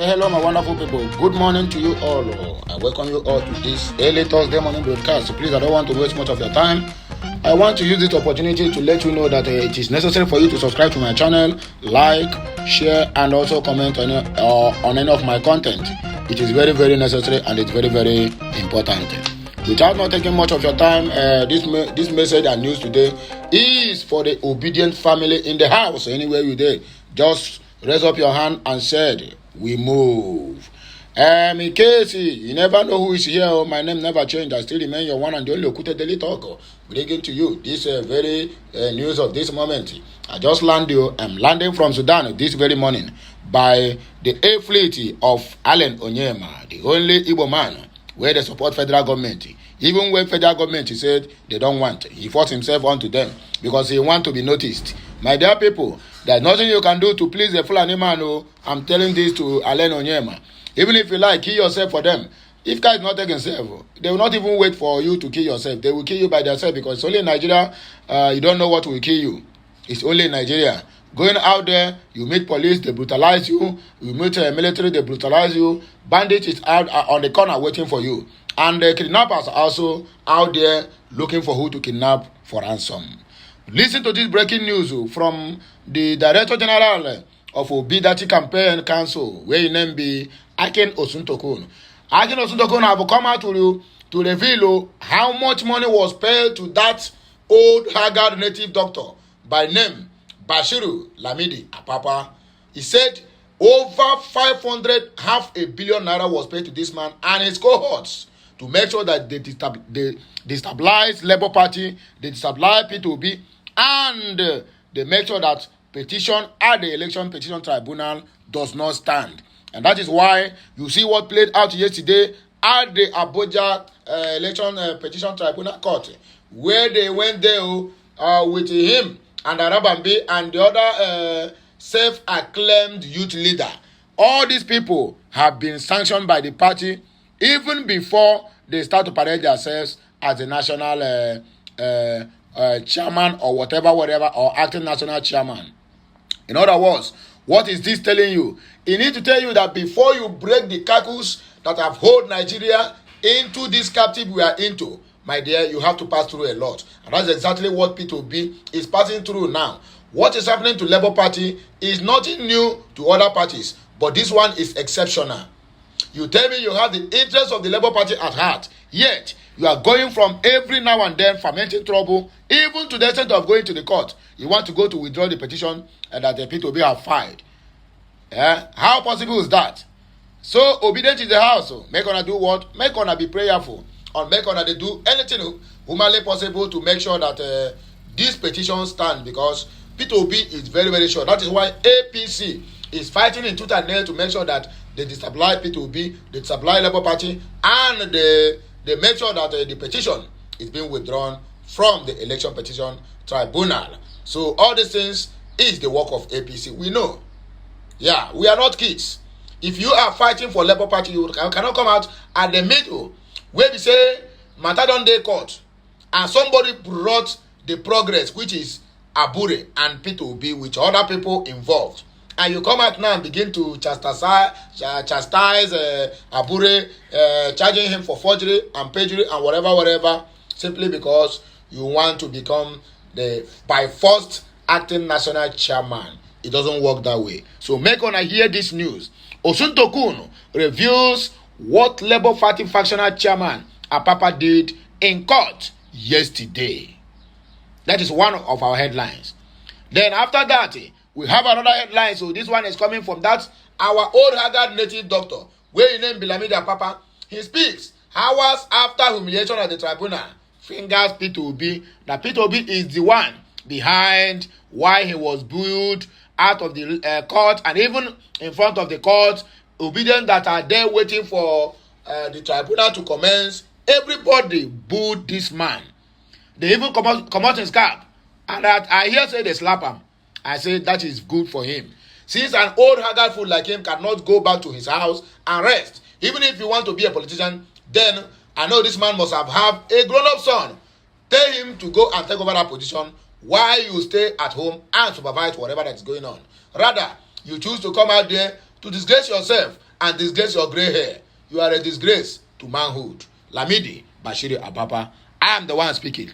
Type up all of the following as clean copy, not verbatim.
Hello, my wonderful people. Good morning to you all. I welcome you all to this early Thursday morning broadcast. Please, I don't want to waste much of your time. I want to use this opportunity to let you know that it is necessary for you to subscribe to my channel, like, share, and also comment on any of my content. It is very, very necessary and it's very, very important. Without not taking much of your time, this message and news today is for the obedient family in the house. Anywhere you there, just raise up your hand and said, we move. In case you never know who is here, my name never changed. I still remain your one and only Okute Daily Talk. Bringing to you this very news of this moment. I just landed. I'm landing from Sudan this very morning by the air fleet of Allen Onyema, the only Igbo man where they support federal government. Even when federal government said they don't want, he forced himself onto them because he want to be noticed. My dear people, there's nothing you can do to please the Fulani man. Oh, I'm telling this to Allen Onyema. Even if you like, kill yourself for them. If guys not taking self, they will not even wait for you to kill yourself. They will kill you by themselves because it's only in Nigeria. You don't know what will kill you. It's only in Nigeria. Going out there, you meet police, they brutalize you. You meet military, they brutalize you. Bandits is out on the corner waiting for you. And the kidnappers are also out there looking for who to kidnap for ransom. Listen to this breaking news from the Director General of Obidati Campaign Council, where his name be Akin Osuntokun. Akin Osuntokun have come out to reveal how much money was paid to that old haggard native doctor by name Bashiru Lamidi Apapa. He said over 500, half a billion naira was paid to this man and his cohorts to make sure that they destabilize Labour Party, they destabilize P2B, and they make sure that petition at the Election Petition Tribunal does not stand. And that is why you see what played out yesterday at the Abuja Election Petition Tribunal Court, where they went there with him and Arabambi and the other self-acclaimed youth leader. All these people have been sanctioned by the party even before they start to parade themselves as the national chairman or whatever, or acting national chairman. In other words, what is this telling you? It needs to tell you that before you break the shackles that have held Nigeria into this captive we are into, my dear, you have to pass through a lot. And that's exactly what P2B is passing through now. What is happening to Labour Party is nothing new to other parties, but this one is exceptional. You tell me you have the interest of the Labour Party at heart, yet you are going from every now and then fermenting trouble, even to the extent of going to the court. You want to go to withdraw the petition that the P2B have filed. How possible is that? So obedient is the house. Make una do what? Make una be prayerful. Or make una they do anything humanly possible to make sure that this petition stand, because P2B is very, very sure. That is why APC is fighting in tooth and nail to make sure that they destabilize P2B, they destabilize Labour Party, and they make sure that the petition is being withdrawn from the Election Petition Tribunal. So all these things is the work of APC. We know. Yeah, we are not kids. If you are fighting for Labour Party, you cannot come out at the middle where we say matter don dey court and somebody brought the progress, which is Abure and P2B, with other people involved. And you come out now and begin to chastise Abure, charging him for forgery and perjury and whatever, simply because you want to become the by force acting national chairman. It doesn't work that way. So make una hear this news. Osuntokun reveals what Labour Party factional chairman Apapa did in court yesterday. That is one of our headlines. Then after that, we have another headline. So this one is coming from that our old haggard native doctor, where he named Bilamidi Apapa. He speaks hours after humiliation at the tribunal. Fingers P2B. That P2B is the one behind why he was booed out of the court, and even in front of the court, obedient that are there waiting for the tribunal to commence. Everybody booed this man. They even come out his cap. And that I hear say they slap him. I say that is good for him. Since an old haggard fool like him cannot go back to his house and rest, even if you want to be a politician, then I know this man must have a grown-up son. Tell him to go and take over that position while you stay at home and supervise whatever that is going on. Rather, you choose to come out there to disgrace yourself and disgrace your gray hair. You are a disgrace to manhood. Lamidi Bashiri Apapa. I am the one speaking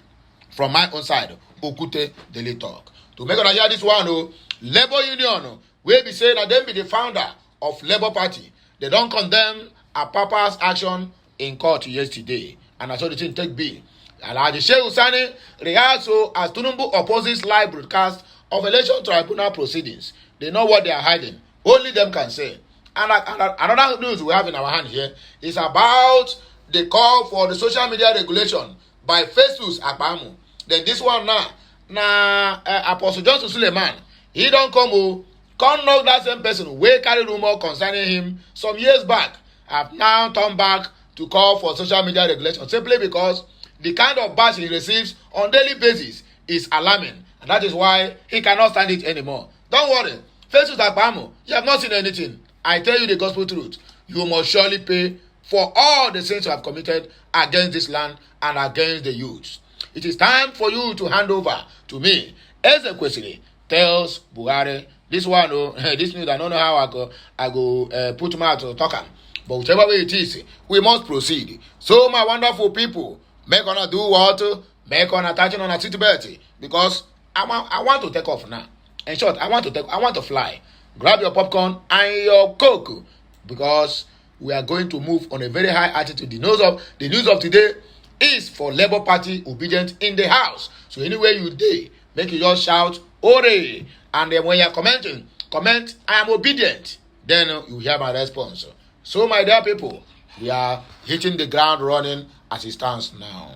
from my own side. Okute Daily Talk. To make hear this one, Labour Union will be saying that they be the founder of Labour Party. They don't condemn Apapa's action in court yesterday, and I saw the thing take B. Alhaji Sheikh Usani reacts as Tinubu opposes live broadcast of election tribunal proceedings. They know what they are hiding. Only them can say. And another news we have in our hand here is about the call for the social media regulation by Festus Akpamu. Then this one now, Apostle Johnson Suleiman, he don't come knock that same person wey carry rumor concerning him some years back have now turned back to call for social media regulation simply because the kind of bash he receives on daily basis is alarming, and that is why he cannot stand it anymore. Don't worry, Festus Akpamu, you have not seen anything. I tell you the gospel truth. You must surely pay for all the sins you have committed against this land and against the youths. It is time for you to hand over to me. Ezekwesili tells Buhari, this one, this news, I don't know how I go put my mouth to talk am. But whichever way it is, we must proceed. So, my wonderful people, make on do what? Make on attaching on a seatbelt, because I want to take off now. In short, I want to fly. Grab your popcorn and your coke, because we are going to move on a very high altitude. The news of today is for Labour Party obedient in the house. So anywhere you dey, make you just shout "Hooray!" And then when you are commenting, comment "I am obedient." Then you hear my response. So my dear people, we are hitting the ground running as it stands now.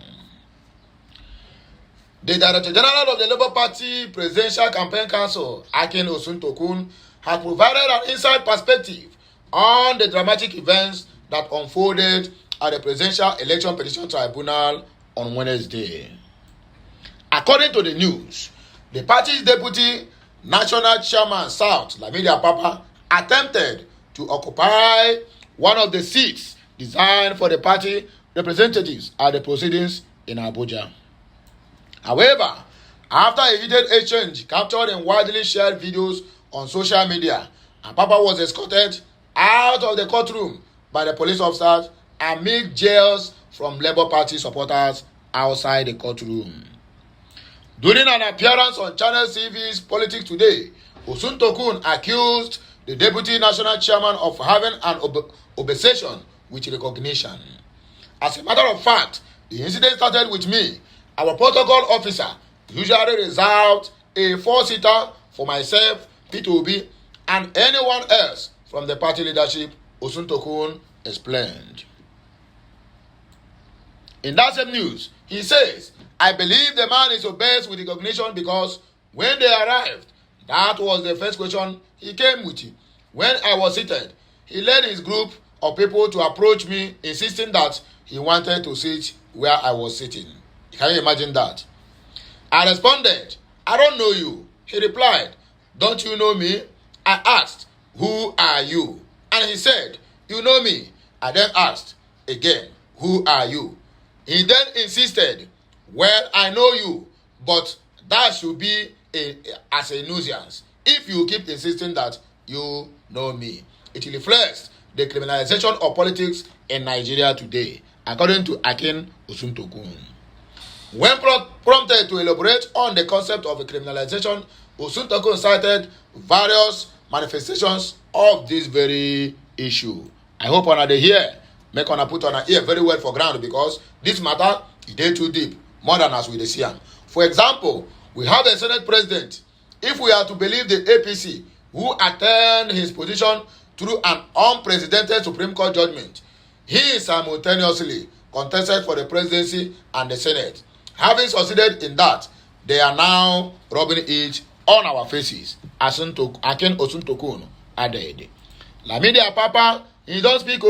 The Director General of the Labour Party Presidential Campaign Council, Akin Osuntokun, has provided an inside perspective on the dramatic events that unfolded at the Presidential Election Petition Tribunal on Wednesday. According to the news, the party's Deputy National Chairman South, Lamidi Apapa, attempted to occupy one of the seats designed for the party representatives at the proceedings in Abuja. However, after a heated exchange captured in widely shared videos on social media, Apapa was escorted out of the courtroom by the police officers amid jeers from Labour Party supporters outside the courtroom. During an appearance on Channel TV's Politics Today, Osuntokun accused the Deputy National Chairman of having an obsession with recognition. As a matter of fact, the incident started with me. Our protocol officer usually reserved a 4-seater for myself, P2B, and anyone else from the party leadership, Osuntokun explained. In that same news, he says, I believe the man is obsessed with recognition because when they arrived, that was the first question he came with. When I was seated, he led his group of people to approach me, insisting that he wanted to sit where I was sitting. Can you imagine that? I responded, I don't know you. He replied, don't you know me? I asked, who are you? And he said, you know me. I then asked again, who are you? He then insisted, well, I know you, but that should be as a nuisance. If you keep insisting that you know me, it reflects the criminalization of politics in Nigeria today, according to Akin Osuntokun. When prompted to elaborate on the concept of a criminalization, Osuntokun cited various manifestations of this very issue. I hope on the hear, make on put on a ear very well for ground, because this matter is dey too deep, more than as we see am. For example, we have a Senate president. If we are to believe the APC, who attained his position through an unprecedented Supreme Court judgment, he simultaneously contested for the presidency and the Senate. Having succeeded in that, they are now rubbing it on our faces, as Akin Osuntokun added. Lamidi Apapa, he don't speak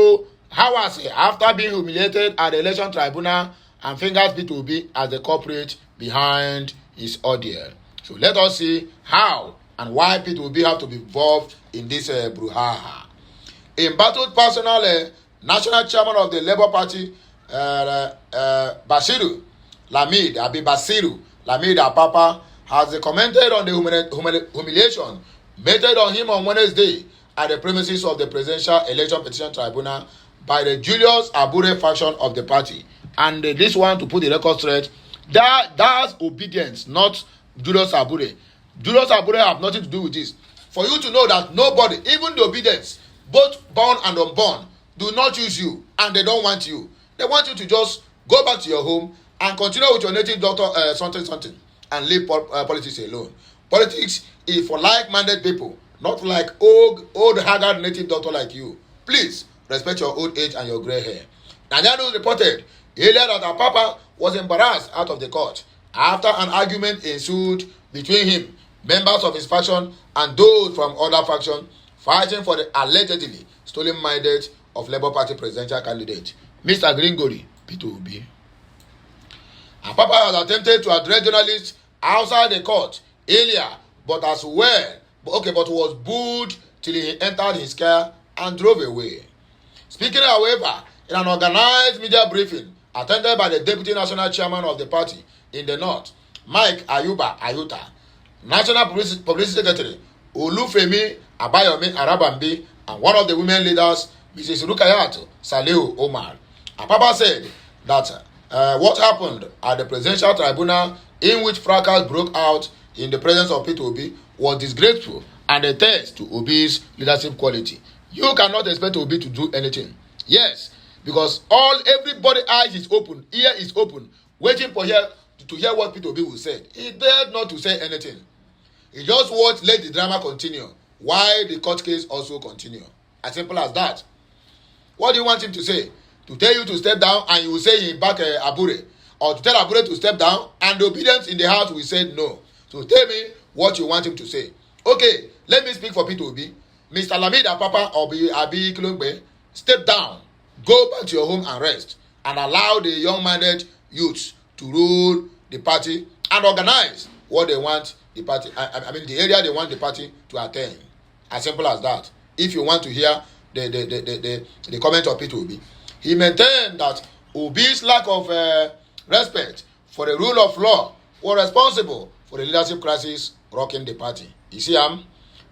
hours after being humiliated at the election tribunal and fingers P2B as the culprit behind his ordeal. So let us see how and why P2B have to be involved in this brouhaha. Embattled personal national chairman of the Labour Party, Basiru Lamidi Apapa, has commented on the humiliation meted on him on Wednesday at the premises of the Presidential Election Petition Tribunal by the Julius Abure faction of the party. And this one, to put the record straight, that's obedience, not Julius Abure. Julius Abure have nothing to do with this. For you to know that nobody, even the obedience, both born and unborn, do not use you, and they don't want you. They want you to just go back to your home and continue with your native doctor something and leave politics alone. Politics is for like-minded people, not like old haggard native doctor like you. Please respect your old age and your gray hair. Nigerian reported earlier that Apapa was embarrassed out of the court after an argument ensued between him, members of his faction, and those from other factions fighting for the allegedly stolen mandate of Labour Party presidential candidate Mr. Gringori Peter Obi. Apapa has attempted to address journalists outside the court earlier, but was booed till he entered his car and drove away. Speaking, however, in an organized media briefing attended by the Deputy National Chairman of the party in the North, Mike Ayuta, National Publicity Secretary Olufemi Abayomi Arabambi, and one of the women leaders, Mrs. Rukayat Salihu Omar. Apapa said that what happened at the Presidential Tribunal, in which fracas broke out in the presence of Peter Obi, was disgraceful and a test to Obi's leadership quality. You cannot expect Obi to do anything. Yes, because everybody eyes is open, ear is open, waiting to hear what Peter Obi will say. He dared not to say anything. He just let the drama continue while the court case also continue. As simple as that. What do you want him to say? To tell you to step down and you will say he back Abure, or to tell Abure to step down and the obedience in the house will say no. So tell me what you want him to say. Okay, let me speak for Peter Obi. Mr. Lamid Apapa or Abi Kilongbe, step down, go back to your home and rest, and allow the young-minded youths to rule the party and organize what they want the party, the area they want the party to attain. As simple as that. If you want to hear the comment of Peter Obi, he maintained that Obi's lack of respect for the rule of law was responsible for the leadership crisis rocking the party. You see,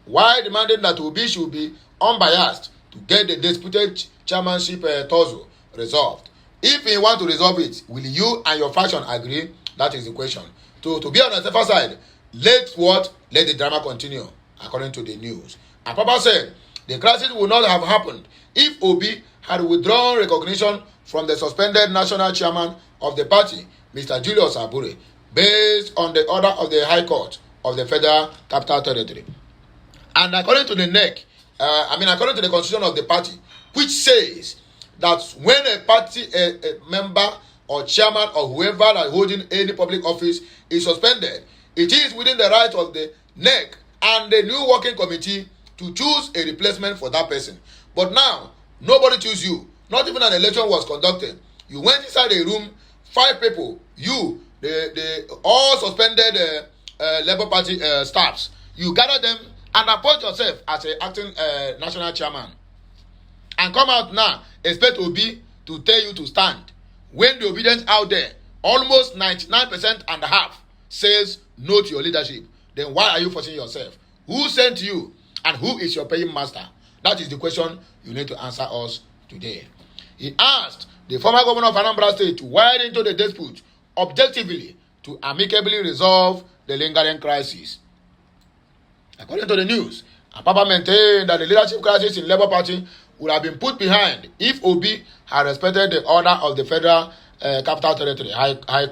why demanding that Obi should be unbiased to get the disputed chairmanship tussle resolved. If he want to resolve it, will you and your faction agree? That is the question. To be on the safer side, let the drama continue, according to the news. And Papa said the crisis would not have happened if Obi had withdrawn recognition from the suspended national chairman of the party, Mr. Julius Abure, based on the order of the High Court of the Federal Capital Territory. And according to the NEC, according to the constitution of the party, which says that when a party a member or chairman or whoever that holding any public office is suspended, it is within the right of the NEC and the new working committee to choose a replacement for that person. But now, nobody choose you. Not even an election was conducted. You went inside a room, 5 people, you, the all suspended Labour Party staffs. You gather them and appoint yourself as an acting national chairman. And come out now, expect Obi to tell you to stand. When the obedience out there, almost 99% and a half says no to your leadership, then why are you forcing yourself? Who sent you and who is your paying master? That is the question you need to answer us today. He asked the former governor of Anambra State to wade into the dispute objectively to amicably resolve the lingering crisis. According to the news, Apapa maintained that the leadership crisis in Labour Party would have been put behind if Obi had respected the order of the Federal Capital Territory High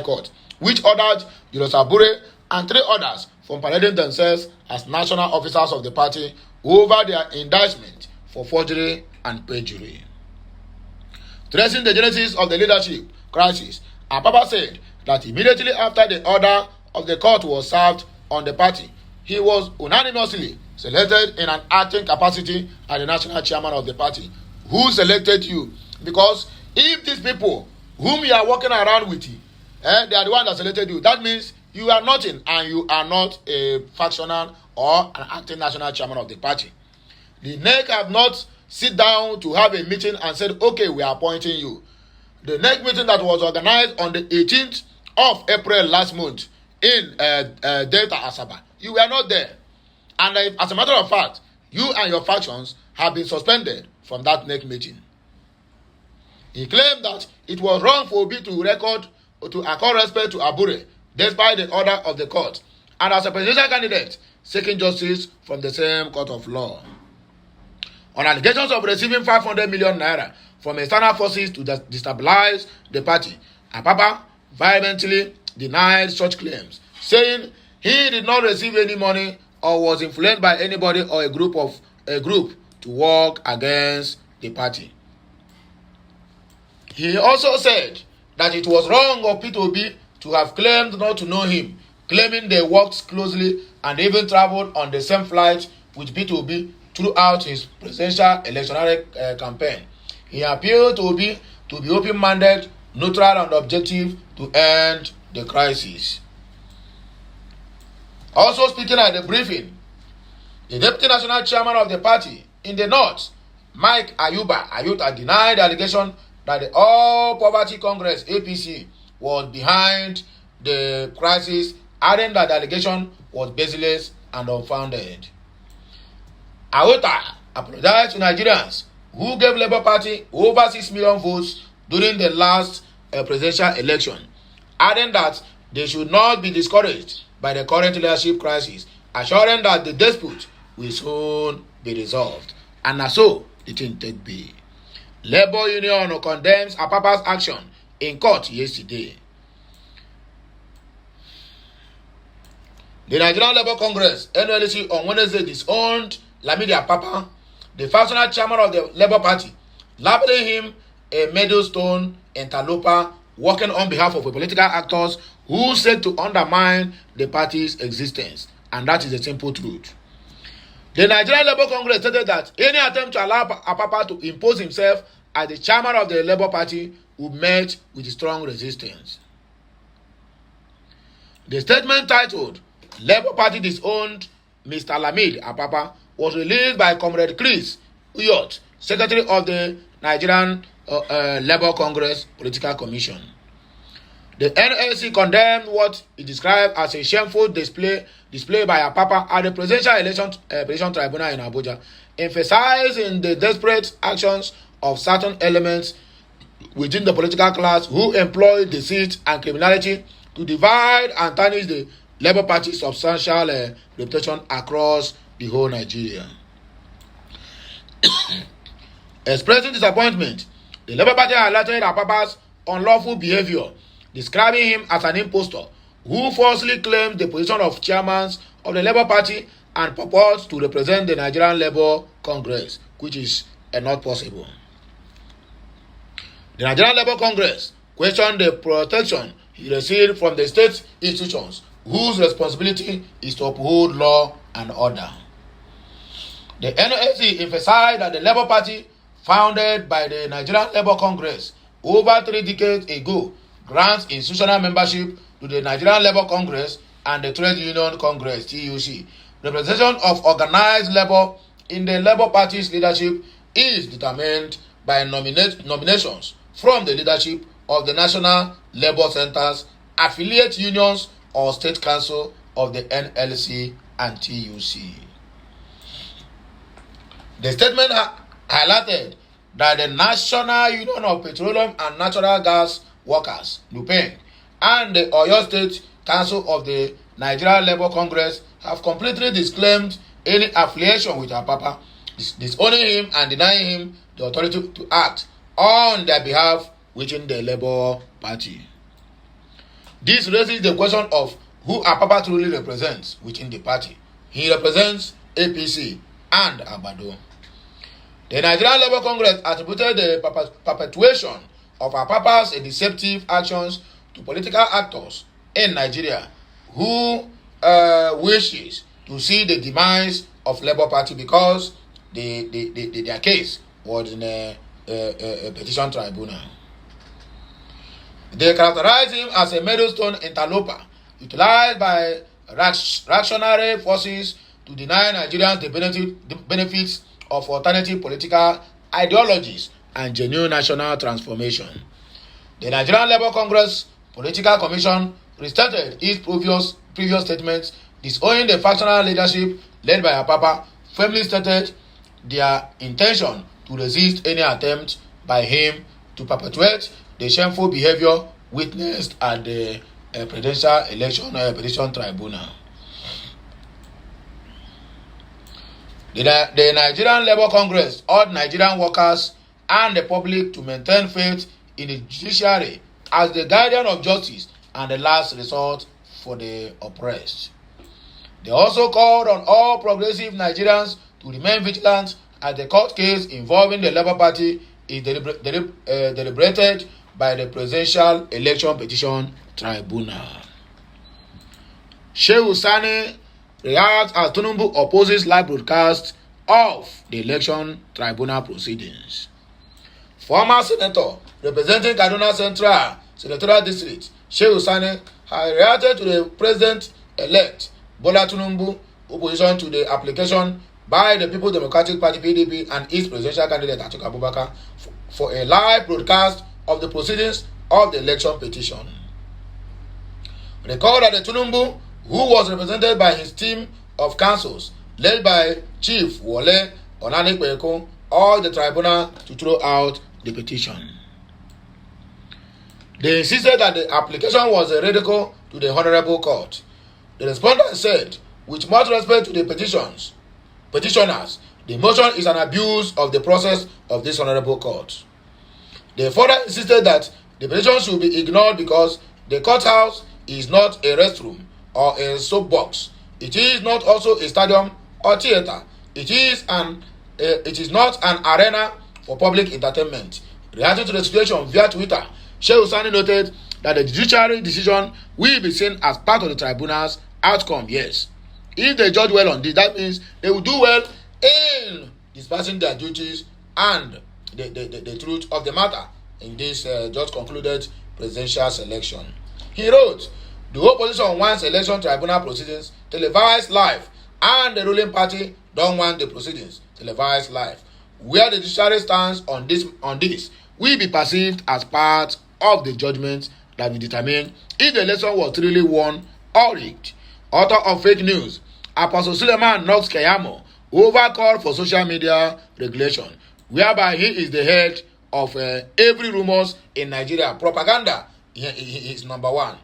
Court, which ordered Julius Abure and 3 others from parading themselves as national officers of the party over their indictment for forgery and perjury. Tracing the genesis of the leadership crisis, Apapa said that immediately after the order of the court was served on the party, he was unanimously selected in an acting capacity as the national chairman of the party. Who selected you? Because if these people whom you are walking around with, they are the one that selected you, that means you are nothing and you are not a factional or an acting national chairman of the party. The NEC have not sit down to have a meeting and said, okay, we are appointing you. The NEC meeting that was organized on the 18th of April last month in Delta Asaba, you were not there. And as a matter of fact, you and your factions have been suspended from that NEC meeting. He claimed that it was wrong for Obi to accord respect to Abure despite the order of the court, and as a presidential candidate seeking justice from the same court of law. On allegations of receiving 500 million naira from external forces to destabilize the party, Apapa vehemently denied such claims, saying he did not receive any money or was influenced by anybody or a group to work against the party. He also said that it was wrong of Peter Obi to have claimed not to know him, claiming they worked closely and even traveled on the same flight with Peter Obi throughout his presidential electionary campaign. He appealed to Obi to be open-minded, neutral and objective to end the crisis. Also speaking at the briefing, the Deputy National Chairman of the party in the North, Mike Ayuta, denied the allegation that the All Poverty Congress, APC, was behind the crisis, adding that the allegation was baseless and unfounded. Ayuta apologized to Nigerians who gave Labour Party over 6 million votes during the last presidential election, adding that they should not be discouraged by the current leadership crisis, assuring that the dispute will soon be resolved. And so the thing take be. Labour Union condemns Apapa's action in court yesterday. The Nigerian Labour Congress, NLC, on Wednesday disowned Lamidi Apapa, the factional chairman of the Labour Party, labeling him a meddlestone interloper working on behalf of political actors who seek to undermine the party's existence. And that is the simple truth. The Nigerian Labour Congress stated that any attempt to allow Apapa to impose himself as the chairman of the Labour Party would meet with strong resistance. The statement titled Labour Party Disowned Mr. Lamidi Apapa was released by Comrade Chris Uyot, Secretary of the Nigerian Labour Congress Political Commission. The NLC condemned what it described as a shameful display by Apapa at the Presidential Election Tribunal in Abuja, emphasizing the desperate actions of certain elements within the political class who employ deceit and criminality to divide and tarnish the Labour Party's substantial reputation across the whole Nigeria. Expressing disappointment, the Labour Party highlighted Apapa's unlawful behavior, describing him as an impostor who falsely claimed the position of chairman of the Labour Party and purports to represent the Nigerian Labour Congress, which is not possible. The Nigerian Labour Congress questioned the protection he received from the state institutions whose responsibility is to uphold law and order. The NLC emphasized that the Labour Party, founded by the Nigerian Labour Congress over 3 decades ago, grants institutional membership to the Nigerian Labour Congress and the Trade Union Congress, TUC. Representation of organized labor in the Labour Party's leadership is determined by nominations from the leadership of the National Labour Centers, affiliate unions, or State Council of the NLC and TUC. The statement highlighted that the National Union of Petroleum and Natural Gas Workers, NUPEN, and the Oyo State Council of the Nigerian Labour Congress have completely disclaimed any affiliation with Apapa, disowning him and denying him the authority to act on their behalf within the Labour Party. This raises the question of who Apapa truly represents within the party. He represents APC and Abado. The Nigerian Labour Congress attributed the perpetuation of Apapa's deceptive actions to political actors in Nigeria who wishes to see the demise of Labour Party because their case was in a petition tribunal. They characterize him as a meddlestone interloper utilized by reactionary forces to deny Nigerians the benefits of alternative political ideologies and genuine national transformation. The Nigerian Labour Congress Political Commission restated its previous statements disowning the factional leadership led by Apapa, firmly stated their intention to resist any attempt by him to perpetuate the shameful behavior witnessed at the Presidential Election Petition Tribunal. The Nigerian Labour Congress urged Nigerian workers and the public to maintain faith in the judiciary as the guardian of justice and the last resort for the oppressed. They also called on all progressive Nigerians to remain vigilant as the court case involving the Labour Party is deliberated by the Presidential Election Petition Tribunal. Shehu Sani reacts as Tinubu opposes live broadcast of the Election Tribunal proceedings. Former Senator representing Kaduna Central Senatorial District, Shehu Sani, has reacted to the President-elect Bola Tinubu opposition to the application by the People's Democratic Party (PDP) and its presidential candidate Atiku Abubakar for a live broadcast of the proceedings of the election petition. Recall that the Tinubu, who was represented by his team of counsels led by Chief Wole Onanikpeko, urged the tribunal to throw out the petition. They insisted that the application was a ridicule to the Honorable Court. The respondent said, with much respect to the petitioners, the motion is an abuse of the process of this Honorable Court. They further insisted that the petition should be ignored because the courthouse is not a restroom or a soapbox. It is not also a stadium or theater. It is not an arena for public entertainment. Reacting to the situation via Twitter, Shehu Sani noted that the judiciary decision will be seen as part of the tribunal's outcome. Yes, if they judge well on this, that means they will do well in dispatching their duties and the truth of the matter in this just concluded presidential selection. He wrote, the opposition wants election tribunal proceedings televised live, and the ruling party don't want the proceedings televised live. Where the judiciary stands on this will be perceived as part of the judgment that will determine if the election was really won or rigged. Author of fake news, Apostle Suleiman knocks Keyamo over call for social media regulation, whereby he is the head of every rumors in Nigeria. Propaganda he is number one.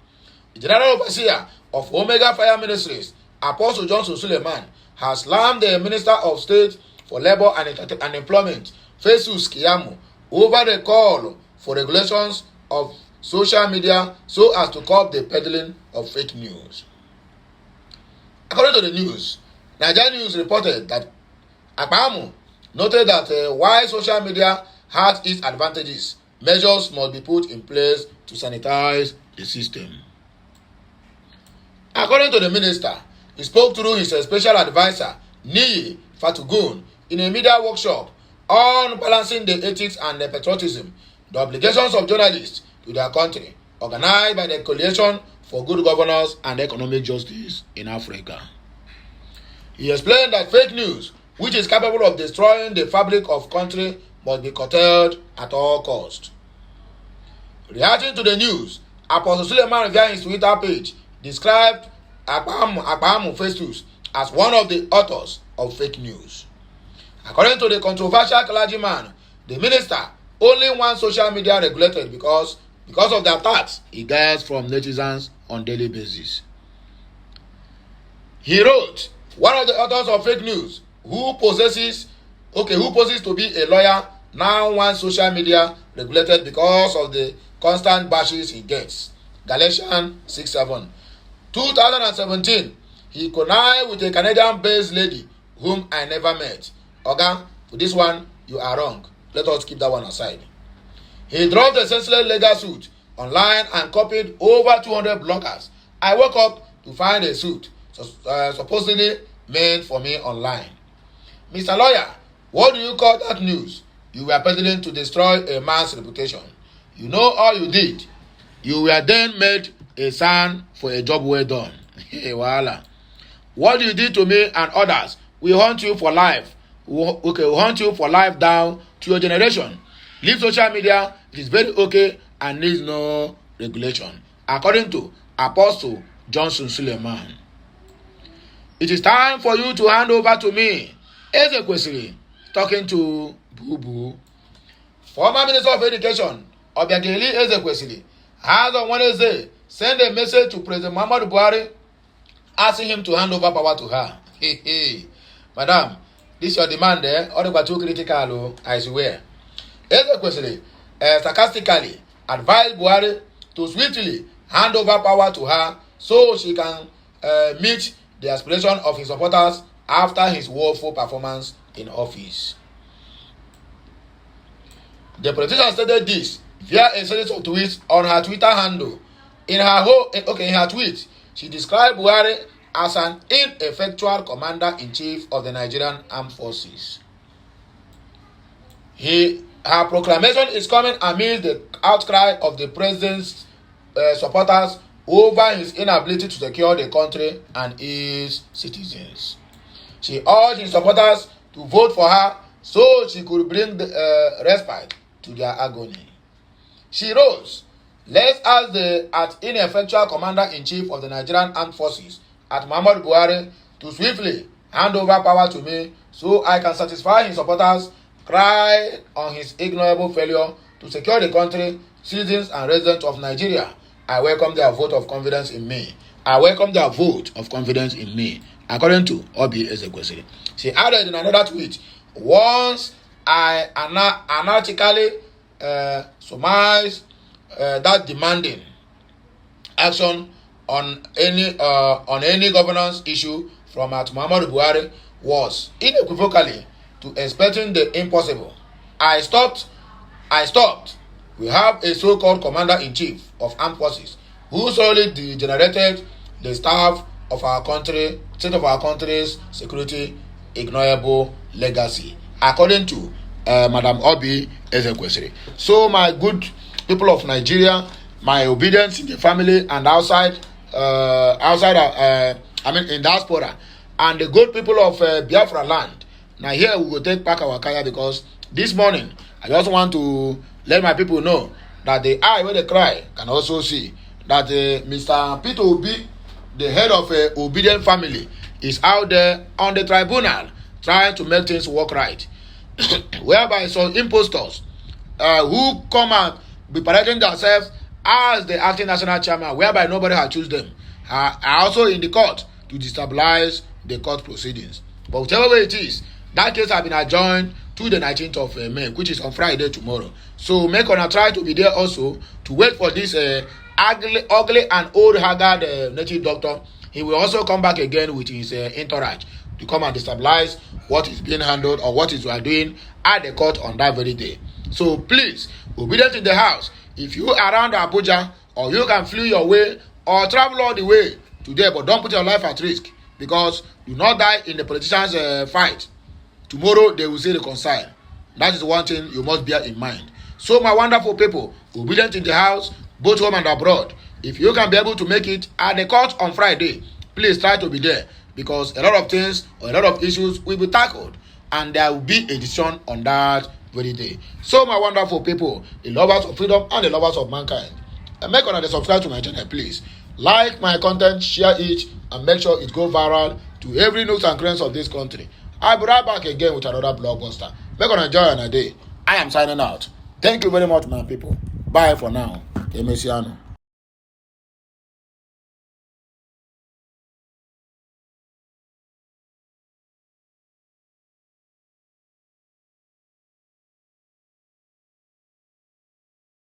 The General Overseer of Omega Fire Ministries, Apostle Johnson Suleiman, has slammed the Minister of State for Labor and Employment, Festus Keyamo, over the call for regulations of social media so as to curb the peddling of fake news. According to the news, Nigerian News reported that Apapa noted that while social media has its advantages, measures must be put in place to sanitize the system. According to the minister, he spoke through his special advisor, Niyi Fatugun, in a media workshop on balancing the ethics and the patriotism, the obligations of journalists to their country, organized by the Coalition for Good Governance and Economic Justice in Africa. He explained that fake news, which is capable of destroying the fabric of country, must be curtailed at all costs. Reacting to the news, Apostle Suleiman via his Twitter page described Apapa Festus as one of the authors of fake news. According to the controversial clergyman, the minister only wants social media regulated because of the attacks he gets from netizens on daily basis. He wrote, one of the authors of fake news who poses to be a lawyer now wants social media regulated because of the constant bashes he gets. Galatians 6:7. 2017, he connived with a Canadian-based lady whom I never met. Oga, for this one, you are wrong. Let us keep that one aside. He dropped a senseless legal suit online and copied over 200 bloggers. I woke up to find a suit supposedly made for me online. Mr. Lawyer, what do you call that news? You were peddling to destroy a man's reputation. You know all you did. You were then made a son for a job well done. Hey, voila. What you did to me and others, we hunt you for life. We hunt you for life down to your generation. Leave social media, it is very okay and needs no regulation. According to Apostle Johnson Suleiman. It is time for you to hand over to me. Ezekwesili talking to Boo Boo. Former Minister of Education, Obiageli Ezekwesili, has on Wednesday sent a message to President Muhammadu Buhari asking him to hand over power to her. Madam, this is your demand there. All the too critical, I swear. Ezekwesili sarcastically advised Buhari to swiftly hand over power to her so she can meet the aspiration of his supporters after his woeful performance in office. The politician stated this via a series of tweets on her Twitter handle. In her tweet, she described Buhari as an ineffectual commander-in-chief of the Nigerian Armed Forces. Her proclamation is coming amid the outcry of the president's supporters over his inability to secure the country and its citizens. She urged his supporters to vote for her so she could bring the respite to their agony. She rose, let's ask the ineffectual commander-in-chief of the Nigerian Armed Forces at Muhammadu Buhari to swiftly hand over power to me so I can satisfy his supporters, cry on his ignoble failure to secure the country, citizens and residents of Nigeria. I welcome their vote of confidence in me. I welcome their vote of confidence in me, according to Obi Ezekwesili. She added in another tweet, once I analytically surmise that demanding action on any governance issue from Muhammadu Buhari was unequivocally to expecting the impossible. I stopped. We have a so-called commander-in-chief of armed forces who solely degenerated the staff of our country, state of our country's security, ignorable legacy, according to Madam Obi Ezekwesili. So, my good people of Nigeria, my obedience in the family and outside in diaspora, and the good people of Biafra land. Now here we will take back our kaya because this morning I just want to let my people know that the eye where they cry can also see that Mr. Peter Obi, the head of a obedient family, is out there on the tribunal trying to make things work right. Whereby some impostors who come and be parading themselves as the acting national chairman, whereby nobody has chosen them, are also in the court to destabilize the court proceedings. But whichever way it is, that case has been adjourned to the 19th of May, which is on Friday tomorrow. So make una try to be there also to wait for this ugly and old haggard native doctor. He will also come back again with his entourage to come and destabilize what is being handled or what is we are doing at the court on that very day. So please, obedient in the house. If you are around Abuja, or you can flee your way or travel all the way today, but don't put your life at risk, because do not die in the politicians' fight. Tomorrow they will say reconcile. That is one thing you must bear in mind. So my wonderful people, obedient in the house, both home and abroad, if you can be able to make it at the court on Friday, please try to be there, because a lot of things or a lot of issues will be tackled and there will be a decision on that very day. So my wonderful people, the lovers of freedom and the lovers of mankind, and make sure to subscribe to my channel, please. Like my content, share it, and make sure it go viral to every nook and cranny of this country. I'll be right back again with another blockbuster. Make sure to enjoy another day. I am signing out. Thank you very much, my people. Bye for now. Emesiano.